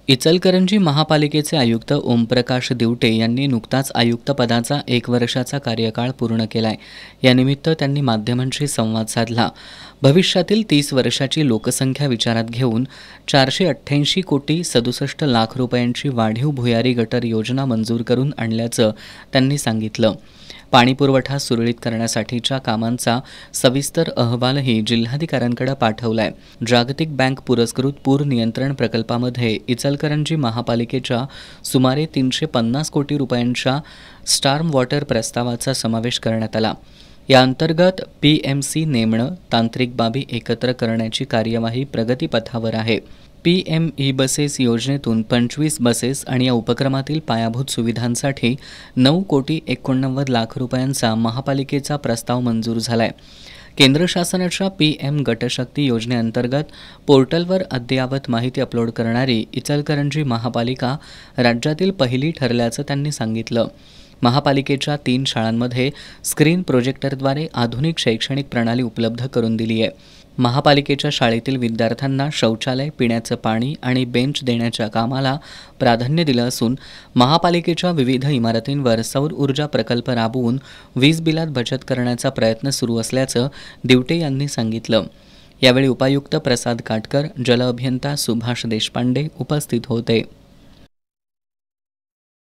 इचलकरंजी महापालिकेचे आयुक्त ओमप्रकाश दिवटे यांनी नुकताच आयुक्तपदाचा 1 वर्षाचा कार्यकाळ पूर्ण केलाय। यानिमित्त त्यांनी माध्यमांशी संवाद साधला। भविष्यातील 30 वर्षाची लोकसंख्या विचारात घेऊन 488 कोटी 67 लाख रुपयांची वाढीव भुयारी गटर योजना मंजूर करून आणल्याचं त्यांनी सांगितलं। पाणीपुरवठा सुरळीत करण्यासाठीच्या कामांचा सविस्तर अहवालही जिल्हाधिकाऱ्यांकडे पाठवलाय। जागतिक बँक पुरस्कृत पूर नियंत्रण प्रकल्पामध्ये इचलकरंजी महापालिकेच्या सुमारे 350 कोटी रुपयांच्या स्टार्म वॉटर प्रस्तावाचा समावेश करण्यात आला। या अंतर्गत PMC नेमणं, तांत्रिक बाबी एकत्र करण्याची कार्यवाही प्रगतीपथावर आहे। PME बसेस योजनेतून 25 बसेस आणि या उपक्रमातील पायाभूत सुविधांसाठी 9 कोटी 89 लाख रुपयांचा महापालिकेचा प्रस्ताव मंजूर झालाय। केंद्र शासनाच्या PM गटशक्ती योजनेअंतर्गत पोर्टलवर अद्ययावत माहिती अपलोड करणारी इचलकरंजी महापालिका राज्यातील पहिली ठरल्याचं त्यांनी सांगितलं। महापालिकेच्या 3 शाळांमध्ये स्क्रीन प्रोजेक्टरद्वारे आधुनिक शैक्षणिक प्रणाली उपलब्ध करून दिली आहे। महापालिकेच्या शाळेतील विद्यार्थ्यांना शौचालय, पिण्याचं पाणी आणि बेंच देण्याच्या कामाला प्राधान्य दिलं असून महापालिकेच्या विविध इमारतींवर सौर ऊर्जा प्रकल्प राबवून वीज बिलात बचत करण्याचा प्रयत्न सुरू असल्याचं दिवटे यांनी सांगितलं। यावेळी उपायुक्त प्रसाद काटकर, जल अभियंता सुभाष देशपांडे उपस्थित होते।